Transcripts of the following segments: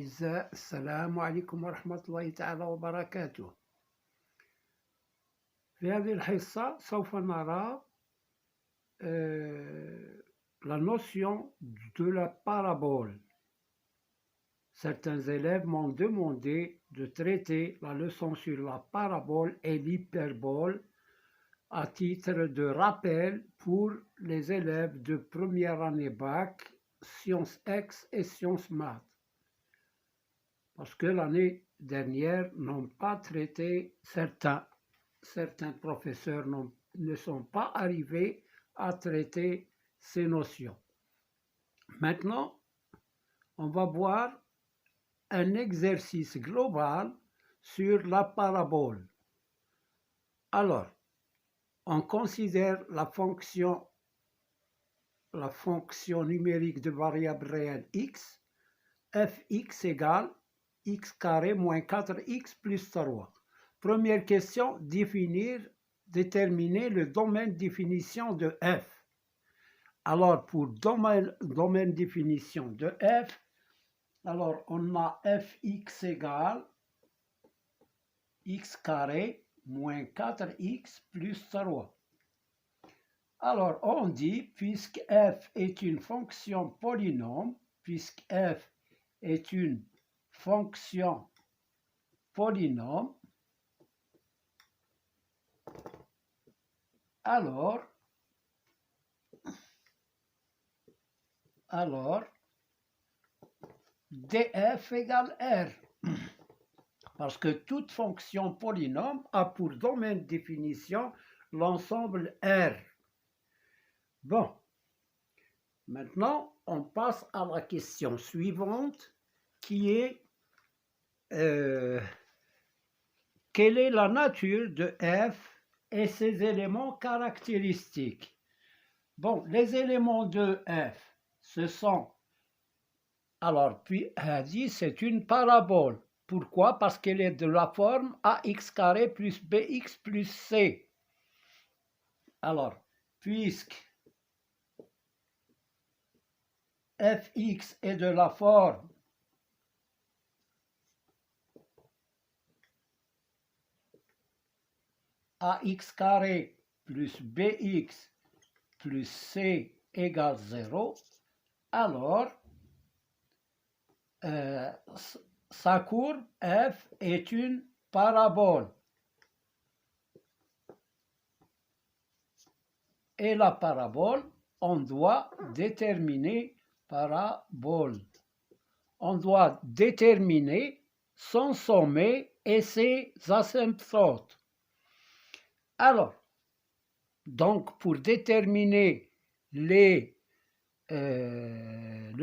الأعزاء، السلام عليكم ورحمة الله تعالى وبركاته. في هذه الحصة سوف نرى la notion de la parabole. Certains élèves m'ont demandé de traiter la leçon sur la parabole et l'hyperbole à titre de rappel pour les élèves de première année bac, sciences X et sciences maths. Parce que l'année dernière n'ont pas traité, certains professeurs ne sont pas arrivés à traiter ces notions. Maintenant, on va voir un exercice global sur la parabole. Alors, on considère la fonction numérique de variable réelle x, fx égale x carré moins 4x plus 3. Première question, déterminer le domaine définition de f. Alors, pour domaine définition de f, alors on a fx égale x carré moins 4x plus 3. Alors, on dit, puisque f est une fonction polynôme, puisque f est une fonction polynôme, alors df égale r, parce que toute fonction polynôme a pour domaine de définition l'ensemble R. Bon, maintenant on passe à la question suivante qui est quelle est la nature de f et ses éléments caractéristiques. Bon, les éléments de f, ce sont, alors puis dit c'est une parabole. Pourquoi? Parce qu'elle est de la forme ax carré plus bx plus c. Alors, puisque fx est de la forme ax carré plus bx plus c égale 0, alors sa courbe f est une parabole. Et la parabole, on doit déterminer parabole. On doit déterminer son sommet et ses asymptotes. Alors, donc pour déterminer le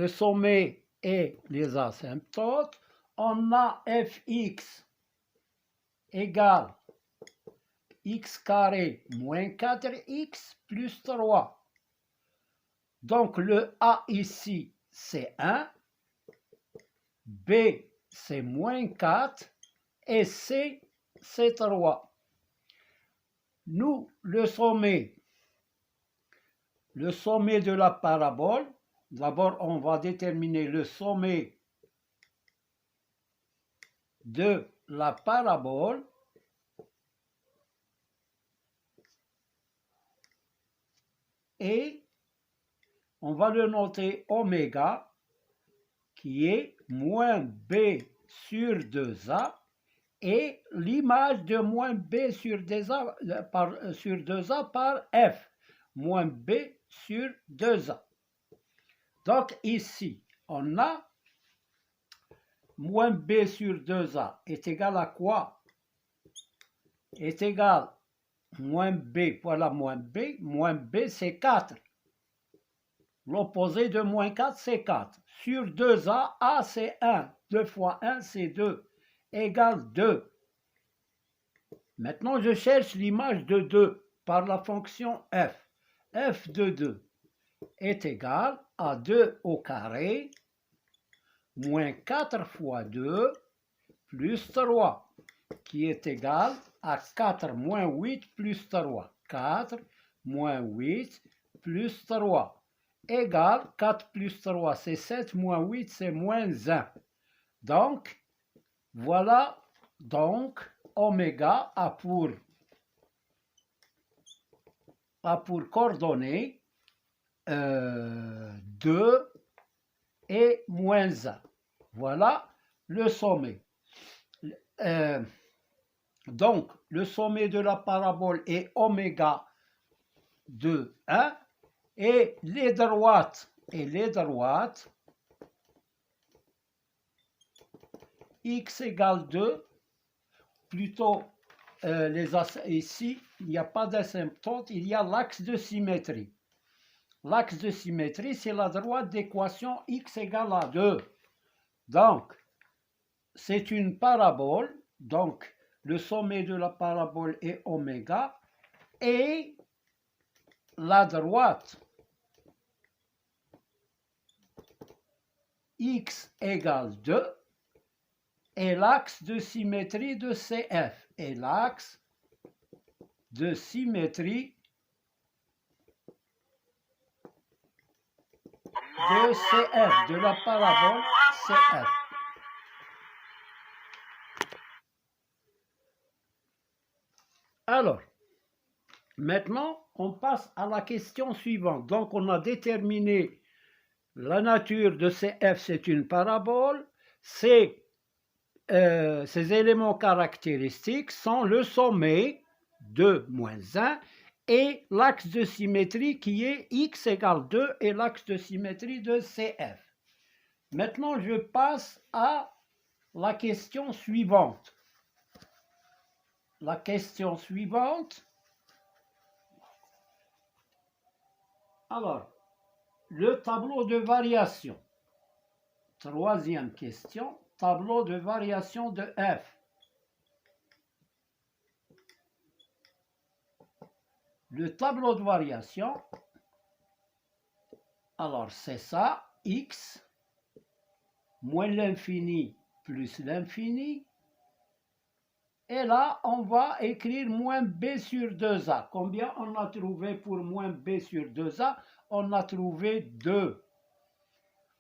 sommet et les asymptotes, on a fx égale x carré moins 4x plus 3. Donc le a ici c'est 1, b c'est moins 4 et c c'est 3. Nous, le sommet de la parabole, d'abord on va déterminer le sommet de la parabole. Et on va le noter oméga, qui est moins b sur 2a, et l'image de moins b sur 2a par f, moins b sur 2a. Donc ici, on a moins b sur 2a est égal à quoi? Est égal moins b, voilà moins b c'est 4. L'opposé de moins 4 c'est 4. Sur 2a, a c'est 1. 2 fois 1 c'est 2. Égale 2. Maintenant je cherche l'image de 2 par la fonction f. f de 2 est égal à 2 au carré moins 4 fois 2 plus 3 qui est égal à 4 moins 8 plus 3. 4 moins 8 plus 3 égale 4 plus 3 c'est 7 moins 8 c'est moins 1. Donc, voilà, donc, oméga a pour coordonnées 2 et moins 1. Voilà le sommet. Donc, le sommet de la parabole est oméga de 1 et les droites x égale 2, plutôt ici, il n'y a pas d'asymptote, il y a l'axe de symétrie. L'axe de symétrie, c'est la droite d'équation x égale à 2. Donc, c'est une parabole, donc le sommet de la parabole est oméga, et la droite x égale 2 est l'axe de symétrie de CF. Et l'axe de symétrie de CF, de la parabole CF. Alors, maintenant, on passe à la question suivante. Donc, on a déterminé la nature de CF, c'est une parabole. Ces éléments caractéristiques sont le sommet de moins 1 et l'axe de symétrie qui est x égale 2 et l'axe de symétrie de CF. Maintenant, je passe à la question suivante. La question suivante. Alors, le tableau de variation. Troisième question, tableau de variation de f. Le tableau de variation, alors c'est ça, x moins l'infini plus l'infini. Et là, on va écrire moins b sur 2a. Combien on a trouvé pour moins b sur 2a? On a trouvé 2.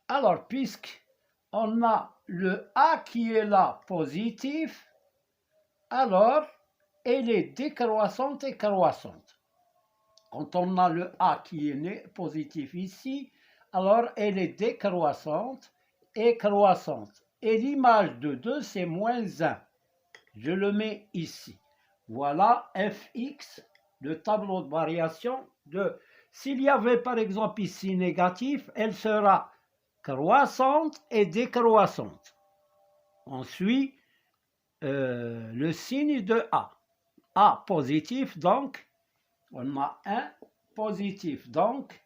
Alors, puisqu'on a le a qui est là positif, alors elle est décroissante et croissante. Quand on a le a qui est positif ici, alors elle est décroissante et croissante. Et l'image de 2, c'est moins 1. Je le mets ici. Voilà fx, le tableau de variation de... S'il y avait par exemple ici négatif, elle sera croissante et décroissante. On suit le signe de A. A positif, donc, on a 1 positif. Donc,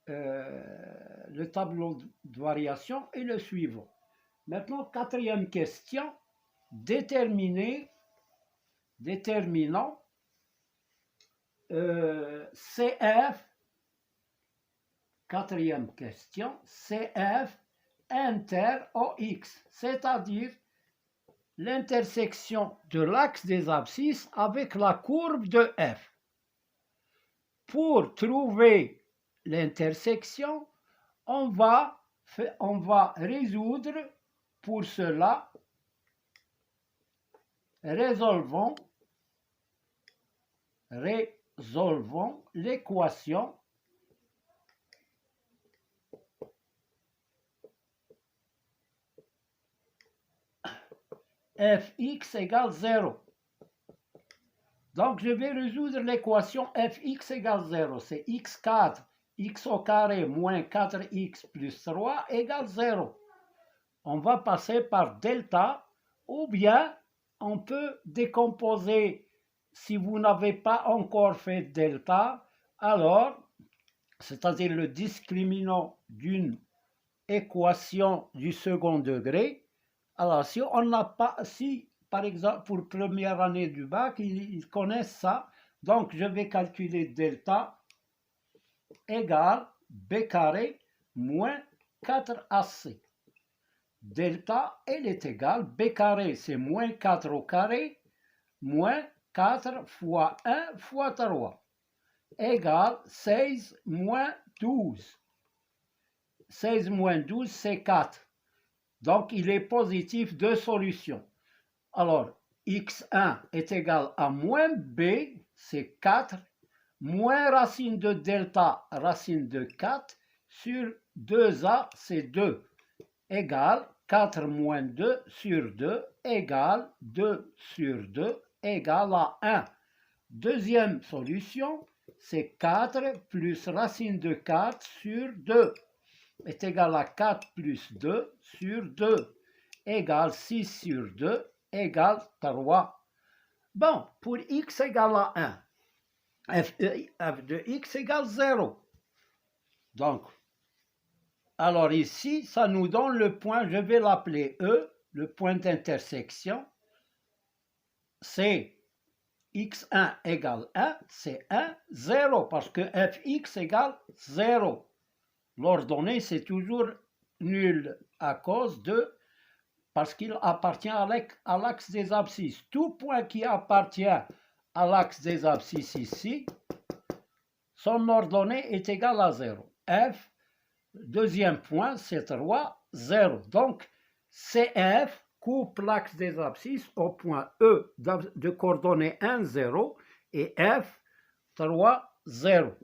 le tableau de variation est le suivant. Maintenant, quatrième question. Déterminant CF, quatrième question, CF inter OX, c'est-à-dire l'intersection de l'axe des abscisses avec la courbe de F. Pour trouver l'intersection, on va résoudre pour cela. Résolvons l'équation fx égale 0. Donc, je vais résoudre l'équation fx égale 0. C'est x4, x au carré moins 4x plus 3 égale 0. On va passer par delta, ou bien on peut décomposer, si vous n'avez pas encore fait delta, alors, c'est-à-dire le discriminant d'une équation du second degré. Alors, si on n'a pas, si par exemple pour première année du bac, ils connaissent ça, donc je vais calculer delta égale b carré moins 4ac. Delta, elle est égale, b carré, c'est moins 4 au carré, moins 4 fois 1 fois 3, égale 16 moins 12. 16 moins 12, c'est 4. Donc, il est positif, deux solutions. Alors, x1 est égal à moins b, c'est 4, moins racine de delta, racine de 4, sur 2a, c'est 2, égale 4 moins 2 sur 2, égale 2 sur 2, égale à 1. Deuxième solution, c'est 4 plus racine de 4 sur 2 est égal à 4 plus 2 sur 2 égale 6 sur 2 égale 3. Bon, pour x égale à 1, f de x égale 0. Donc, alors ici, ça nous donne le point, je vais l'appeler E, le point d'intersection, c'est x1 égale 1, c'est 1, 0, parce que fx égale 0. L'ordonnée, c'est toujours nul à cause de, parce qu'il appartient à l'axe des abscisses. Tout point qui appartient à l'axe des abscisses ici, son ordonnée est égale à 0. F, deuxième point, c'est 3, 0. Donc, CF coupe l'axe des abscisses au point E de coordonnées 1, 0 et F, 3, 0.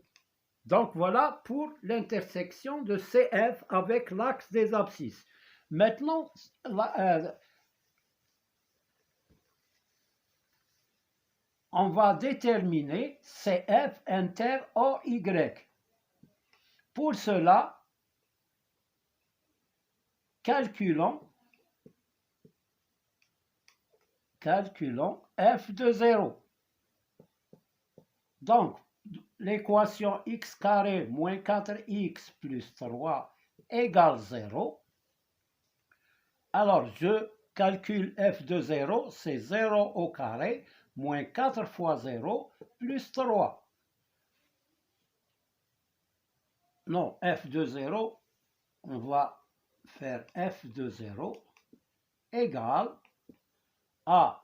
Donc voilà pour l'intersection de CF avec l'axe des abscisses. Maintenant, on va déterminer CF inter OY. Pour cela, calculons f de 0. Donc, l'équation x carré moins 4x plus 3 égale 0. Alors, je calcule f de 0, c'est 0 au carré, moins 4 fois 0, plus 3. Non, f de 0, on va faire f de 0 égale à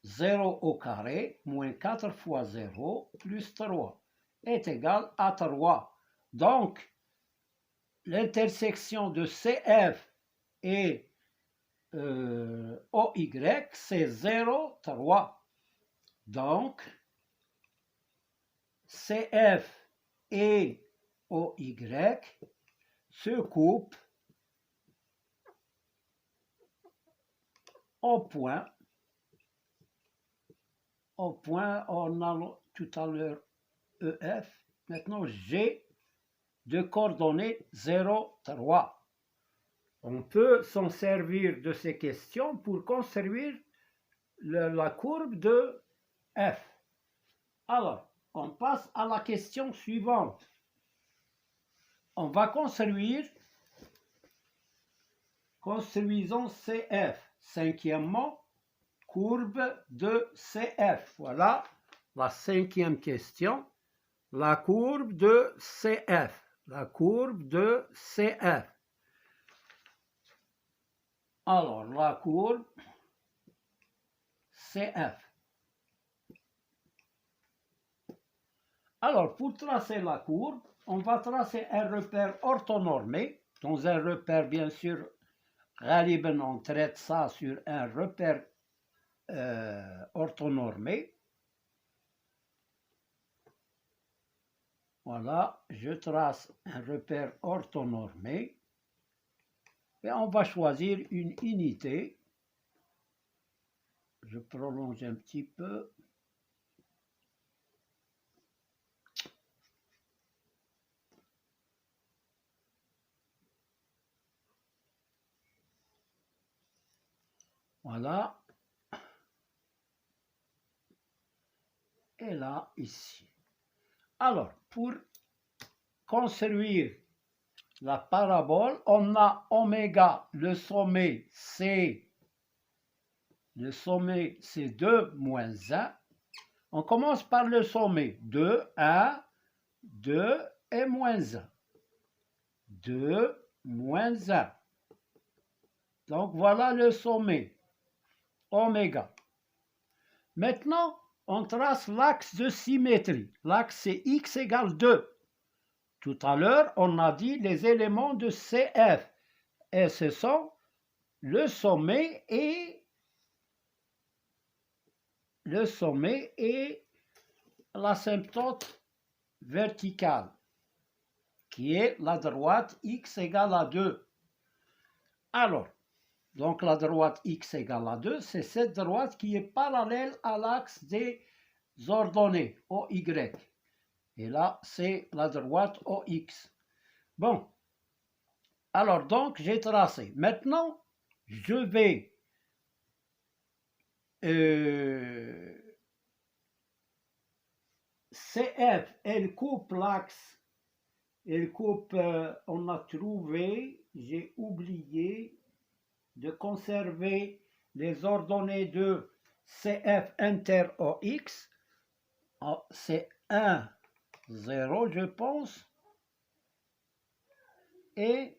0 au carré, moins 4 fois 0, plus 3, est égal à 3. Donc, l'intersection de CF et OY, c'est 0, 3. Donc, CF et OY se coupent au point, on a tout à l'heure EF, maintenant G de coordonnées 0, 3. On peut s'en servir de ces questions pour construire la courbe de F. Alors, on passe à la question suivante. On va construisons CF. Cinquièmement, courbe de CF. Voilà la cinquième question. La courbe de CF. La courbe de CF. Alors, la courbe CF. Alors, pour tracer la courbe, on va tracer un repère orthonormé. Dans un repère, bien sûr, Ghaliban, on traite ça sur un repère orthonormé. Voilà, je trace un repère orthonormé. Et on va choisir une unité. Je prolonge un petit peu. Voilà. Et là, ici. Alors, pour construire la parabole, on a oméga, le sommet, c'est 2 moins 1. On commence par le sommet. 2, 1, 2 et moins 1. 2, moins 1. Donc, voilà le sommet, oméga. Maintenant, on trace l'axe de symétrie. L'axe, c'est x égale 2. Tout à l'heure, on a dit les éléments de CF. Et ce sont le sommet est l'asymptote verticale, qui est la droite x égale à 2. Alors, donc la droite x égale à 2, c'est cette droite qui est parallèle à l'axe des ordonnées, OY. Et là, c'est la droite OX. Bon, alors donc j'ai tracé. Maintenant, je vais CF, elle coupe l'axe, elle coupe, on a trouvé, j'ai oublié de conserver les ordonnées de CF inter OX. C'est 1, 0, je pense, et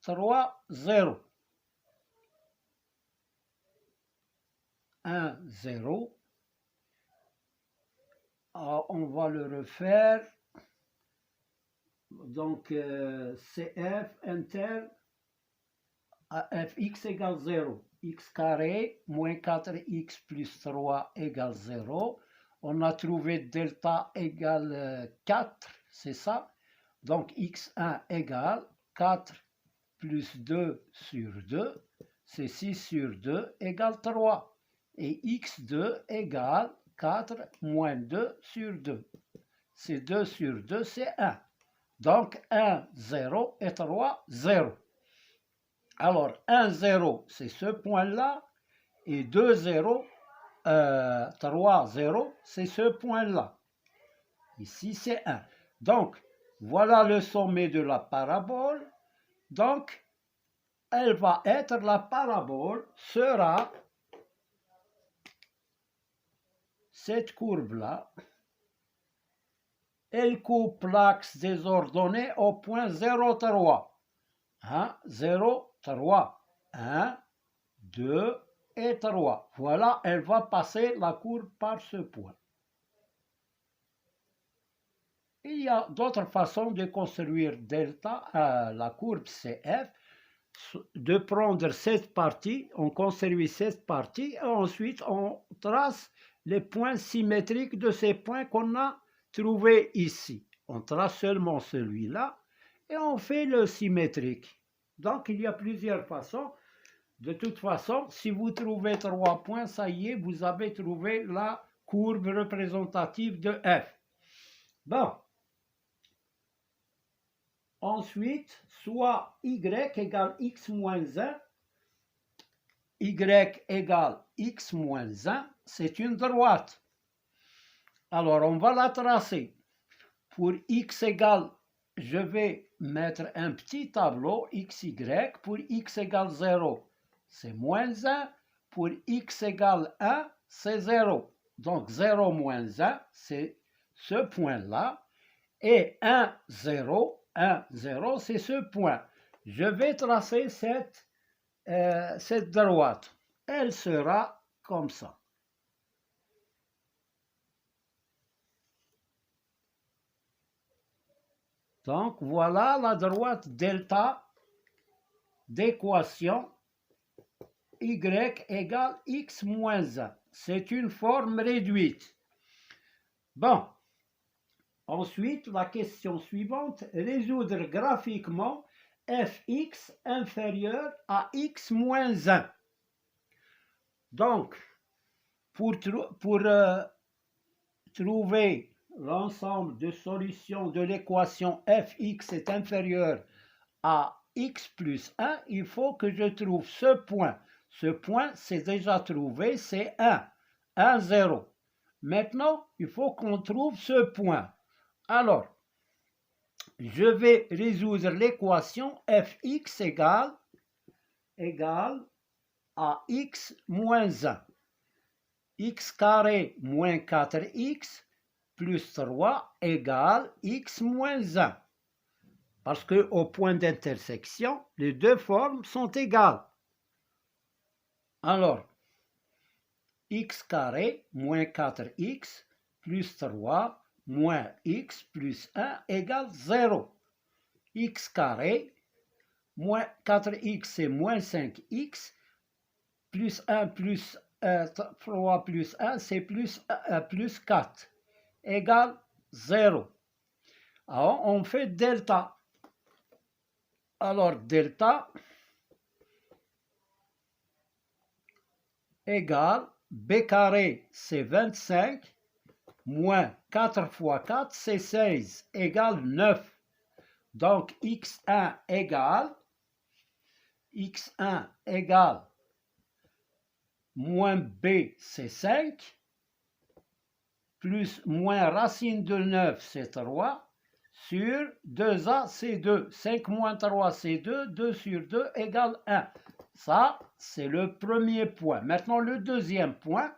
3, 0. 1, 0. On va le refaire. Donc, CF inter à fx égale 0. X carré moins 4x plus 3 égale 0. On a trouvé delta égale 4, c'est ça. Donc, x1 égale 4 plus 2 sur 2, c'est 6 sur 2 égale 3. Et x2 égale 4 moins 2 sur 2. C'est 2 sur 2, c'est 1. Donc 1, 0 et 3, 0. Alors 1, 0, c'est ce point-là. Et 2, 0, 3, 0, c'est ce point-là. Ici, c'est 1. Donc, voilà le sommet de la parabole. Donc, elle va être, la parabole sera cette courbe-là. Elle coupe l'axe des ordonnées au point 0, 3. 1, 0, 3. 1, 2 et 3. Voilà, elle va passer la courbe par ce point. Il y a d'autres façons de construire delta, la courbe CF, de prendre cette partie, on construit cette partie, et ensuite on trace les points symétriques de ces points qu'on a trouvés ici. On trace seulement celui-là et on fait le symétrique. Donc il y a plusieurs façons. De toute façon, si vous trouvez 3 points, ça y est, vous avez trouvé la courbe représentative de F. Bon. Ensuite, soit y égale x moins 1, y égale x moins 1, c'est une droite. Alors, on va la tracer. Pour x égale, je vais mettre un petit tableau, xy. Pour x égale 0, c'est moins 1. Pour x égale 1, c'est 0. Donc, 0 moins 1, c'est ce point-là. Et 1, 0, 1, 0, c'est ce point. Je vais tracer cette droite. Elle sera comme ça. Donc, voilà la droite delta d'équation y égale x moins 1. C'est une forme réduite. Bon. Ensuite, la question suivante, résoudre graphiquement fx inférieur à x moins 1. Donc, pour trouver l'ensemble de solutions de l'équation fx est inférieur à x plus 1, il faut que je trouve ce point. Ce point, c'est déjà trouvé, c'est 1, 1, 0. Maintenant, il faut qu'on trouve ce point. Alors, je vais résoudre l'équation fx égale à x moins 1. X carré moins 4x plus 3 égale x moins 1. Parce qu'au point d'intersection, les deux formes sont égales. Alors, x carré moins 4x plus 3 moins x plus 1 égale 0. X carré moins 4x, c'est moins 5x, plus 1 plus 3 plus 1, c'est plus 4, égale 0. Alors, on fait delta. Alors, delta égale b carré, c'est 25, moins 4 fois 4, c'est 16, égale 9. Donc, x1 égale moins b, c'est 5, plus moins racine de 9, c'est 3, sur 2a, c'est 2. 5 moins 3, c'est 2. 2 sur 2 égale 1. Ça, c'est le premier point. Maintenant, le deuxième point,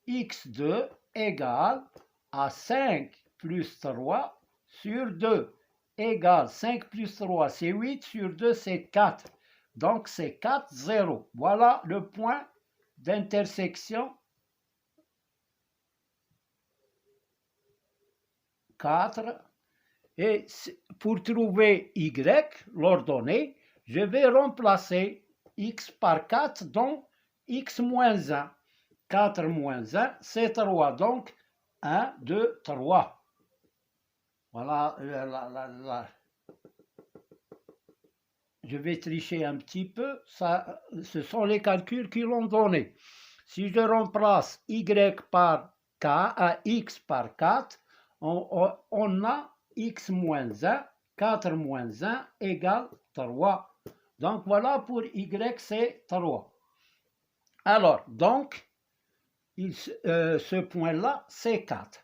x2 égale à 5 plus 3 sur 2 égale 5 plus 3, c'est 8, sur 2, c'est 4. Donc, c'est 4, 0. Voilà le point d'intersection 4. Et pour trouver y, l'ordonnée, je vais remplacer x par 4, donc x moins 1. 4 moins 1, c'est 3. Donc, 1, 2, 3. Voilà. Je vais tricher un petit peu. Ça, ce sont les calculs qui l'ont donné. Si je remplace y par x par 4, on a x moins 1, 4 moins 1 égale 3. Donc voilà, pour y c'est 3. Alors, donc, ce point-là, c'est 4.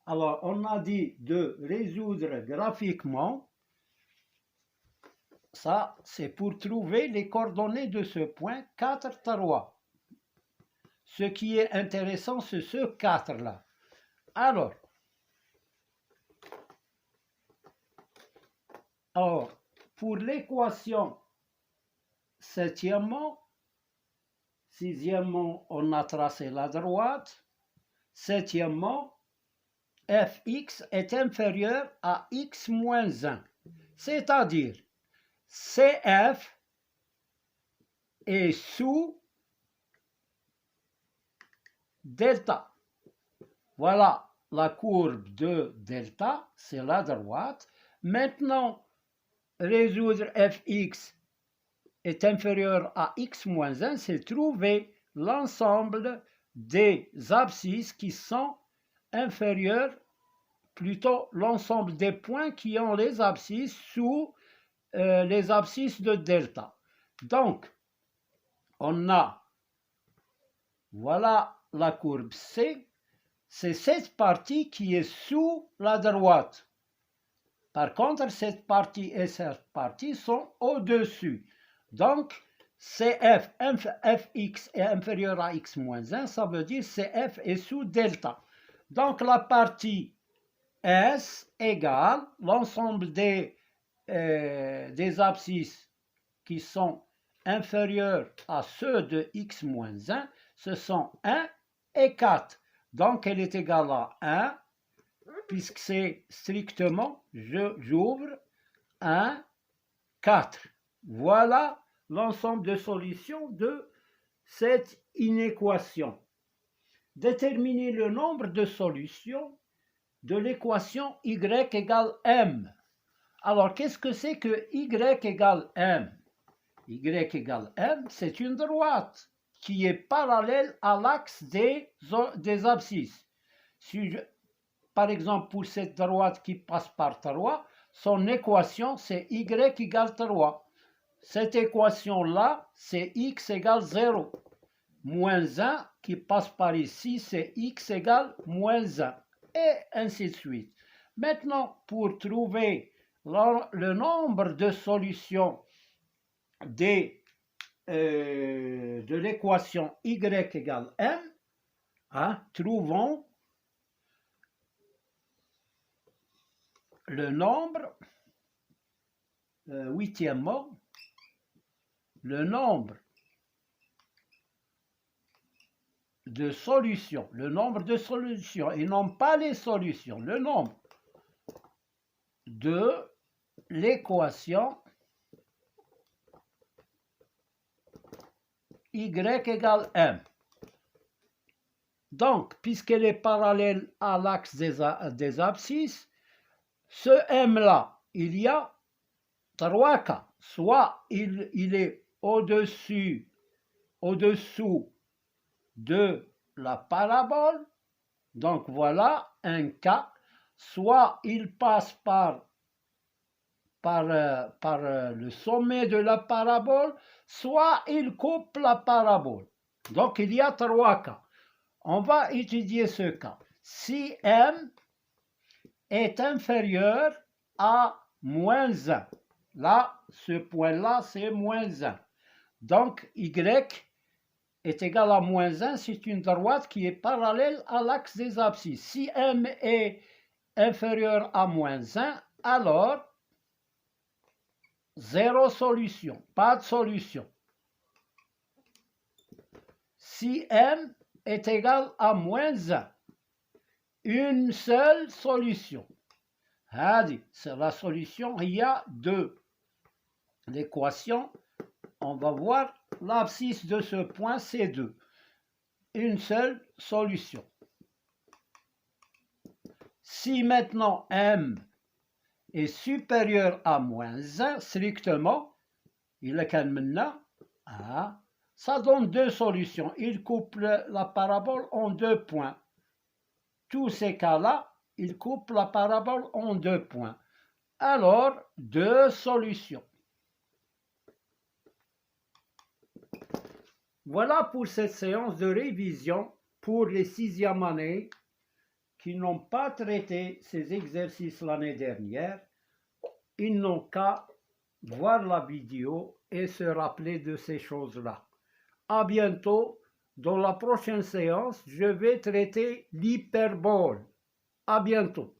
Alors, on a dit de résoudre graphiquement. Ça, c'est pour trouver les coordonnées de ce point 4, 3. Ce qui est intéressant, c'est ce 4-là. Alors, pour l'équation septièmement, sixièmement, on a tracé la droite. Septièmement, fx est inférieur à x moins 1. C'est-à-dire, CF est sous delta. Voilà la courbe de delta, c'est la droite. Maintenant, résoudre fx est inférieur à x moins 1, c'est trouver l'ensemble des abscisses qui sont inférieures, plutôt l'ensemble des points qui ont les abscisses sous les abscisses de delta. Donc, on a, voilà la courbe C, c'est cette partie qui est sous la droite. Par contre, cette partie et cette partie sont au-dessus. Donc, CF, fx est inférieur à x moins 1, ça veut dire CF est sous delta. Donc, la partie S égale l'ensemble des abscisses qui sont inférieurs à ceux de x moins 1, ce sont 1 et 4. Donc, elle est égale à 1, puisque c'est strictement, j'ouvre, 1, 4. Voilà l'ensemble de solutions de cette inéquation. Déterminer le nombre de solutions de l'équation y égale m. Alors, qu'est-ce que c'est que y égale m? Y égale m, c'est une droite qui est parallèle à l'axe des abscisses. Si par exemple, pour cette droite qui passe par 3, son équation, c'est y égale 3. Cette équation-là, c'est x égale 0. Moins 1 qui passe par ici, c'est x égale moins 1. Et ainsi de suite. Maintenant, pour trouver le nombre de solutions de l'équation y égale m, trouvons le nombre, huitièmement, le nombre de solutions, et non pas les solutions, le nombre de l'équation y égale m. Donc, puisqu'elle est parallèle à l'axe des abscisses, ce m-là, il y a 3 cas. Soit il est au-dessous de la parabole, donc voilà un cas, soit il passe par le sommet de la parabole, soit il coupe la parabole. Donc il y a 3 cas. On va étudier ce cas. Si m est inférieur à moins 1, là, ce point-là, c'est moins 1. Donc y est égal à moins 1, c'est une droite qui est parallèle à l'axe des abscisses. Si m est inférieur à moins 1, alors 0 solution, pas de solution. Si m est égal à moins 1, une seule solution. C'est la solution, il y a 2. L'équation, on va voir, l'abscisse de ce point, c'est 2. Une seule solution. Si maintenant m est supérieur à moins 1, strictement, il est quand même ça donne 2 solutions. Il coupe la parabole en 2 points. Tous ces cas-là, il coupe la parabole en 2 points. Alors, 2 solutions. Voilà pour cette séance de révision pour les 6e années qui n'ont pas traité ces exercices l'année dernière. Ils n'ont qu'à voir la vidéo et se rappeler de ces choses-là. À bientôt. Dans la prochaine séance, je vais traiter l'hyperbole. À bientôt.